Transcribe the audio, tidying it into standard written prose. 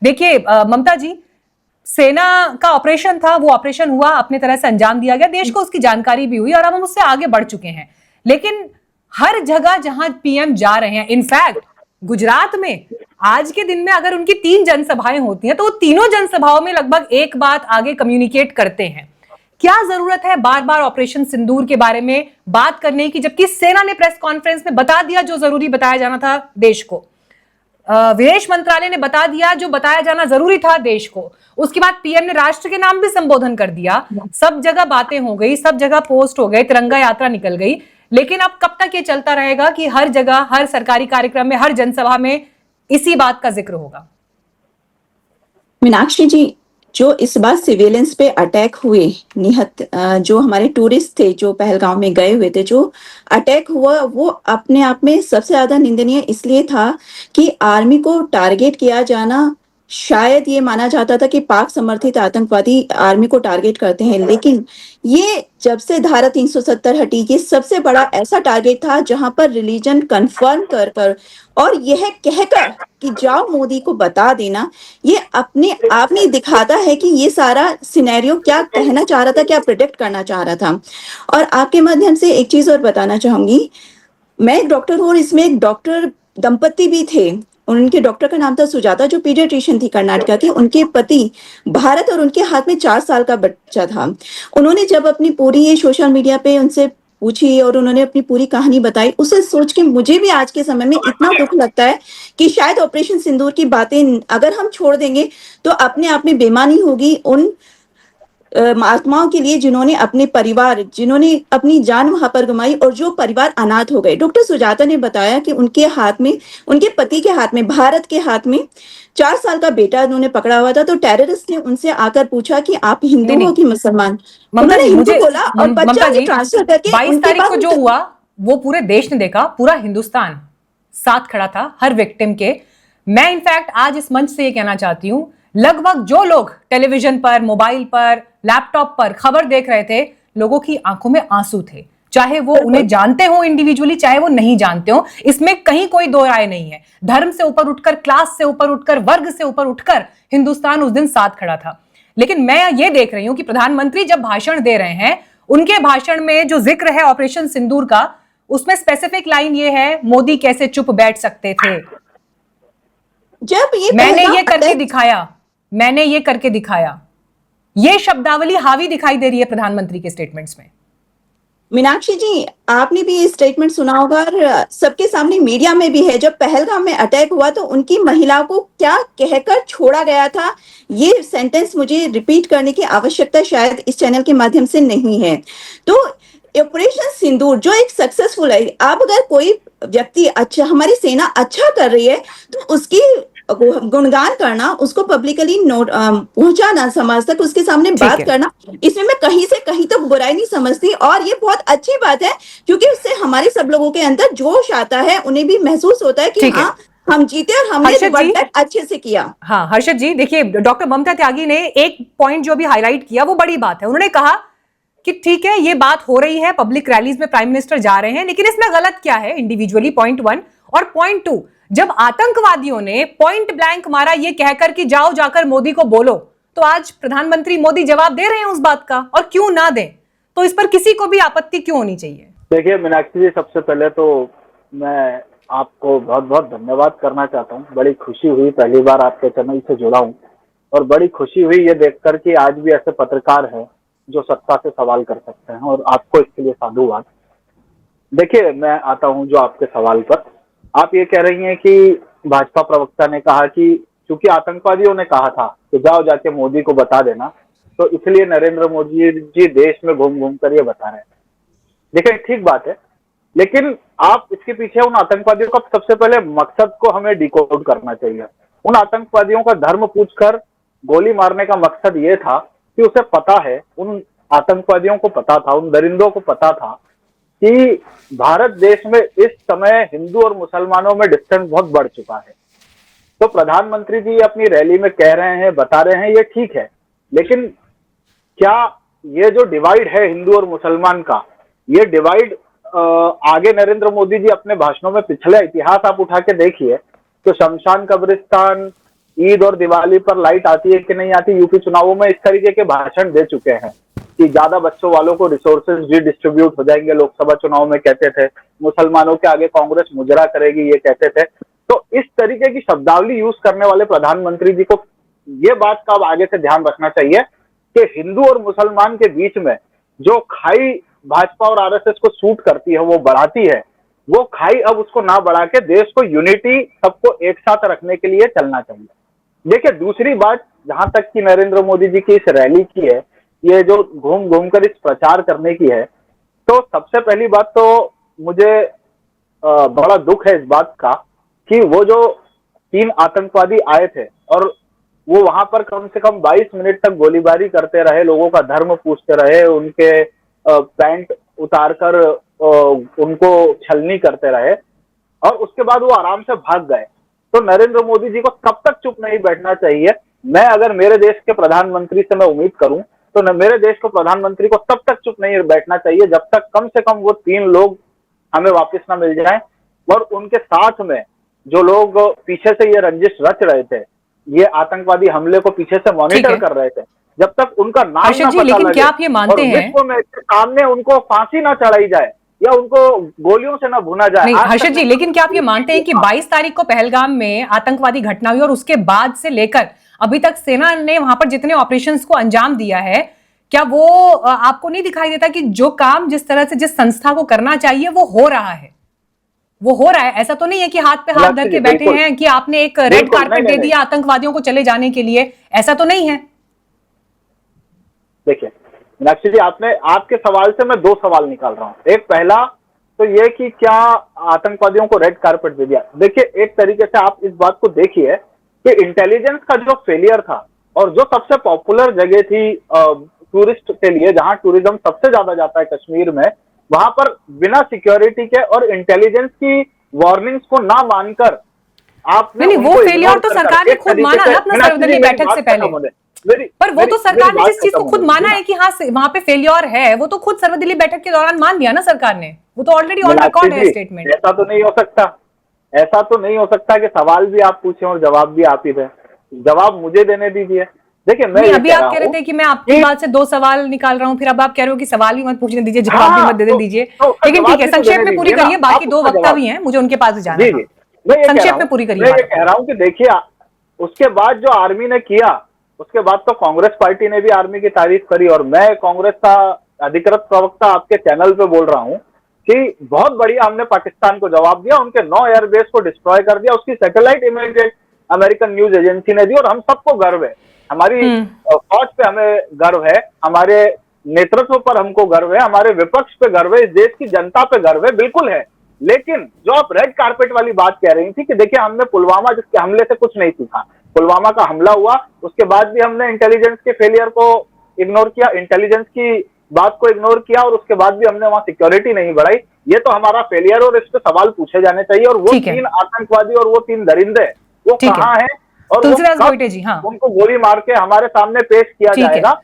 देखिए ममता जी, सेना का ऑपरेशन था, वो ऑपरेशन हुआ, अपने तरह से अंजाम दिया गया, देश को उसकी जानकारी भी हुई और अब हम उससे आगे बढ़ चुके हैं। लेकिन हर जगह जहां पीएम जा रहे हैं, इनफैक्ट गुजरात में आज के दिन में अगर उनकी 3 जनसभाएं होती हैं तो वो तीनों जनसभाओं में लगभग एक बात आगे कम्युनिकेट करते हैं। क्या जरूरत है बार बार ऑपरेशन सिंदूर के बारे में बात करने की, जबकि सेना ने प्रेस कॉन्फ्रेंस में बता दिया जो जरूरी बताया जाना था देश को, विदेश मंत्रालय ने बता दिया जो बताया जाना जरूरी था देश को, उसके बाद पीएम ने राष्ट्र के नाम भी संबोधन कर दिया, सब जगह बातें हो गई, सब जगह पोस्ट हो गए, तिरंगा यात्रा निकल गई। लेकिन अब कब तक ये चलता रहेगा कि हर जगह, हर सरकारी कार्यक्रम में, हर जनसभा में इसी बात का जिक्र होगा? मीनाक्षी जी, जो इस बार सिविलियंस पे अटैक हुए, निहत जो हमारे टूरिस्ट थे जो पहलगांव में गए हुए थे, जो अटैक हुआ वो अपने आप में सबसे ज्यादा निंदनीय इसलिए था कि आर्मी को टारगेट किया जाना, शायद ये माना जाता था कि पाक समर्थित आतंकवादी आर्मी को टारगेट करते हैं, लेकिन ये जब से धारा 370 हटी, ये सबसे बड़ा ऐसा टारगेट था जहां पर रिलीजन कंफर्म कर और यह कहकर कि जाओ मोदी को बता देना, ये अपने आप में दिखाता है कि ये सारा सिनेरियो क्या कहना चाह रहा था, क्या प्रिडिक्ट करना चाह रहा था। और आपके माध्यम से एक चीज और बताना चाहूंगी, मैं एक डॉक्टर हूँ और इसमें एक डॉक्टर दंपति भी थे, उनके डॉक्टर का नाम था सुजाता, जो पीडियाट्रिशियन थी कर्नाटका की। उनके पति भारत और उनके हाथ में 4 साल का बच्चा था। उन्होंने जब अपनी पूरी ये सोशल मीडिया पे उनसे पूछी और उन्होंने अपनी पूरी कहानी बताई, उसे सोच के मुझे भी आज के समय में इतना दुख लगता है कि शायद ऑपरेशन सिंदूर की बातें अगर हम छोड़ देंगे तो अपने आप में बेईमानी होगी उन महात्माओं के लिए जिन्होंने अपने परिवार, जिन्होंने अपनी जान वहां पर गंवाई और जो परिवार अनाथ हो गए। डॉक्टर सुजाता ने बताया कि उनके हाथ में, उनके पति के हाथ में, भारत के हाथ में 4 साल का बेटा उन्होंने पकड़ा हुआ था। तो टेररिस्ट ने उनसे आकर पूछा कि आप हिंदू हो कि मुसलमान? उन्होंने हिंदू बोला और बच्चा ट्रांसफर करके 22 तारीख को जो हुआ वो पूरे देश ने देखा, पूरा हिंदुस्तान साथ खड़ा था हर विक्टिम के। मैं इनफैक्ट आज इस मंच से ये कहना चाहती हूं, लगभग जो लोग टेलीविजन पर, मोबाइल पर, लैपटॉप पर खबर देख रहे थे, लोगों की आंखों में आंसू थे, चाहे वो उन्हें जानते हो इंडिविजुअली, चाहे वो नहीं जानते हो, इसमें कहीं कोई दो राय नहीं है। धर्म से ऊपर उठकर, क्लास से ऊपर उठकर, वर्ग से ऊपर उठकर हिंदुस्तान उस दिन साथ खड़ा था। लेकिन मैं ये देख रही हूं कि प्रधानमंत्री जब भाषण दे रहे हैं, उनके भाषण में जो जिक्र है ऑपरेशन सिंदूर का, उसमें स्पेसिफिक लाइन ये है, मोदी कैसे चुप बैठ सकते थे। जब ये मैंने ये करके दिखाया, मैंने ये करके दिखाया, ये शब्दावली हावी दिखाई दे रही है प्रधानमंत्री के स्टेटमेंट्स में। मीनाक्षी जी, आपने भी ये स्टेटमेंट सुना होगा और सबके सामने मीडिया में भी है। जब पहलगाम में अटैक हुआ तो उनकी महिला को क्या कहकर छोड़ा गया था, ये सेंटेंस मुझे रिपीट करने की आवश्यकता शायद इस चैनल के माध्यम से नहीं है। तो ऑपरेशन सिंदूर जो एक सक्सेसफुल है, अब अगर कोई व्यक्ति अच्छा, हमारी सेना अच्छा कर रही है तो उसकी गुणगान करना, उसको पब्लिकली पहुंचाना, समाज तक उसके सामने बात करना, इसमें मैं कहीं से कहीं तक बुराई नहीं समझती। और ये बहुत अच्छी बात है क्योंकि उससे हमारे सब लोगों के अंदर जोश आता है, उन्हें भी महसूस होता है कि हाँ हम जीते और हमने अच्छे से किया। हाँ हर्षद जी, देखिए डॉक्टर ममता त्यागी ने एक पॉइंट जो भी हाईलाइट किया वो बड़ी बात है। उन्होंने कहा कि ठीक है ये बात हो रही है, पब्लिक रैलीज में प्राइम मिनिस्टर जा रहे हैं, लेकिन इसमें गलत क्या है इंडिविजुअली, पॉइंट 1। और पॉइंट 2, जब आतंकवादियों ने पॉइंट ब्लैंक मारा ये कहकर कि जाओ जाकर मोदी को बोलो, तो आज प्रधानमंत्री मोदी जवाब दे रहे हैं उस बात का, और क्यों ना दें? तो इस पर किसी को भी आपत्ति क्यों होनी चाहिए? देखिए मीनाक्षी जी, सबसे पहले तो मैं आपको बहुत बहुत धन्यवाद करना चाहता हूँ। बड़ी खुशी हुई, पहली बार आपके चैनल से जुड़ा हूँ और बड़ी खुशी हुई ये देखकर कि आज भी ऐसे पत्रकार हैं जो सत्ता से सवाल कर सकते हैं, और आपको इसके लिए साधुवाद। देखिए मैं आता हूं जो आपके सवाल पर। आप ये कह रही हैं कि भाजपा प्रवक्ता ने कहा कि चूंकि आतंकवादियों ने कहा था कि जाओ जाके मोदी को बता देना, तो इसलिए नरेंद्र मोदी जी देश में घूम घूम कर ये बता रहे हैं। देखिए ठीक बात है, लेकिन आप इसके पीछे उन आतंकवादियों का सबसे पहले मकसद को हमें डिकोड करना चाहिए। उन आतंकवादियों का धर्म पूछकर गोली मारने का मकसद ये था कि उसे पता है, उन आतंकवादियों को पता था, उन दरिंदों को पता था कि भारत देश में इस समय हिंदू और मुसलमानों में डिस्टेंस बहुत बढ़ चुका है। तो प्रधानमंत्री जी अपनी रैली में कह रहे हैं, बता रहे हैं, ये ठीक है, लेकिन क्या ये जो डिवाइड है हिंदू और मुसलमान का, ये डिवाइड आगे नरेंद्र मोदी जी अपने भाषणों में, पिछले इतिहास आप उठा के देखिए तो शमशान कब्रिस्तान, ईद और दिवाली पर लाइट आती है कि नहीं आती, यूपी चुनावों में इस तरीके के भाषण दे चुके हैं कि ज्यादा बच्चों वालों को रिसोर्सेज रिडिस्ट्रीब्यूट हो जाएंगे, लोकसभा चुनाव में कहते थे, मुसलमानों के आगे कांग्रेस मुजरा करेगी ये कहते थे। तो इस तरीके की शब्दावली यूज करने वाले प्रधानमंत्री जी को ये बात का अब आगे से ध्यान रखना चाहिए कि हिंदू और मुसलमान के बीच में जो खाई भाजपा और आरएसएस को सूट करती है, वो बढ़ाती है, वो खाई अब उसको ना बढ़ा के देश को यूनिटी, सबको एक साथ रखने के लिए चलना चाहिए। देखिए दूसरी बात, जहां तक कि नरेंद्र मोदी जी की इस रैली की है, ये जो घूम घूम कर इस प्रचार करने की है, तो सबसे पहली बात तो मुझे बड़ा दुख है इस बात का कि वो जो 3 आतंकवादी आए थे और वो वहां पर कम से कम 22 मिनट तक गोलीबारी करते रहे, लोगों का धर्म पूछते रहे, उनके पैंट उतारकर उनको छलनी करते रहे और उसके बाद वो आराम से भाग गए। तो नरेंद्र मोदी जी को तब तक चुप नहीं बैठना चाहिए। मैं अगर मेरे देश के प्रधानमंत्री से मैं उम्मीद करूं तो मेरे देश के प्रधानमंत्री को तब तक चुप नहीं बैठना चाहिए जब तक कम से कम वो 3 लोग हमें वापस ना मिल जाएं और उनके साथ में जो लोग पीछे से ये रंजिश रच रहे थे, ये आतंकवादी हमले को पीछे से मॉनिटर कर रहे थे, जब तक उनका नाम हर्षद ना जी, पता लेकिन लगे क्या आप ये मानते और हैं विश्व में इसके सामने उनको फांसी ना चढ़ाई जाए या उनको गोलियों से ना भुना जाए। नहीं आज हर्षद तक जी, लेकिन क्या आप ये मानते हैं कि 22 तारीख को पहलगाम में आतंकवादी घटना हुई और उसके बाद से लेकर अभी तक सेना ने वहां पर जितने ऑपरेशंस को अंजाम दिया है, क्या वो आपको नहीं दिखाई देता कि जो काम जिस तरह से जिस संस्था को करना चाहिए वो हो रहा है, वो हो रहा है? ऐसा तो नहीं है कि हाथ पे हाथ धर के बैठे हैं कि आपने एक रेड कार्पेट दे दिया आतंकवादियों को चले जाने के लिए, ऐसा तो नहीं है। देखिए मीनाक्षी जी, आपके सवाल से मैं 2 सवाल निकाल रहा हूं। एक पहला तो ये कि क्या आतंकवादियों को रेड कार्पेट दे दिया। देखिए एक तरीके से आप इस बात को देखिए कि इंटेलिजेंस का जो फेलियर था और जो सबसे पॉपुलर जगह थी टूरिस्ट के लिए, जहां टूरिज्म सबसे ज्यादा जाता है कश्मीर में, वहां पर बिना सिक्योरिटी के और इंटेलिजेंस की वार्निंग्स को ना मानकर आपने नहीं वो फेलियर तो सरकार ने खुद माना ना अपना सर्वदलीय बैठक से पहले, पर वो तो सरकार ने जिस चीज को खुद माना है कि हाँ वहां पे फेलियर है, वो तो खुद सर्वदलीय बैठक के दौरान मान लिया ना सरकार ने, वो तो ऑलरेडी ऑन रिकॉर्ड है स्टेटमेंट। ऐसा तो नहीं हो सकता, ऐसा तो नहीं हो सकता कि सवाल भी आप पूछे और जवाब भी आप ही दें। जवाब मुझे देने दीजिए। देखिए मैं अभी आप कह रहे थे कि मैं आपकी बात से 2 सवाल निकाल रहा हूँ, फिर अब आप कह रहे हो कि सवाल ही मत पूछने दीजिए, जवाब भी मत दे दीजिए। लेकिन ठीक है, संक्षेप में पूरी करिए, बाकी 2 वक्ता भी हैं, मुझे उनके पास भी जाना है। संक्षेप में पूरी करिए। मैं ये कह रहा हूँ कि देखिए उसके बाद जो आर्मी ने किया, उसके बाद तो कांग्रेस पार्टी ने भी आर्मी की तारीफ करी और मैं कांग्रेस का अधिकृत प्रवक्ता आपके चैनल पे बोल रहा हूँ कि बहुत बढ़िया हमने पाकिस्तान को जवाब दिया, उनके 9 एयरबेस को डिस्ट्रॉय कर दिया, उसकी satellite images American news agency ने दी और हम सबको गर्व है, हमारी फौज पे हमें गर्व है, हमारे नेतृत्व पर हमको गर्व है, हमारे विपक्ष पे गर्व है, इस देश की जनता पे गर्व है, बिल्कुल है। लेकिन जो आप रेड कार्पेट वाली बात कह रही थी कि देखिए हमने पुलवामा जिसके हमले से कुछ नहीं सीखा, पुलवामा का हमला हुआ उसके बाद भी हमने इंटेलिजेंस के फेलियर को इग्नोर किया, इंटेलिजेंस की बात को इग्नोर किया और उसके बाद भी हमने वहां सिक्योरिटी नहीं बढ़ाई, ये तो हमारा फेलियर और इस पे सवाल पूछे जाने चाहिए। और वो 3 आतंकवादी और वो 3 दरिंदे वो कहाँ हैं और तुलसीदास गोइटे जी, हाँ, उनको गोली मार के हमारे सामने पेश किया जाएगा।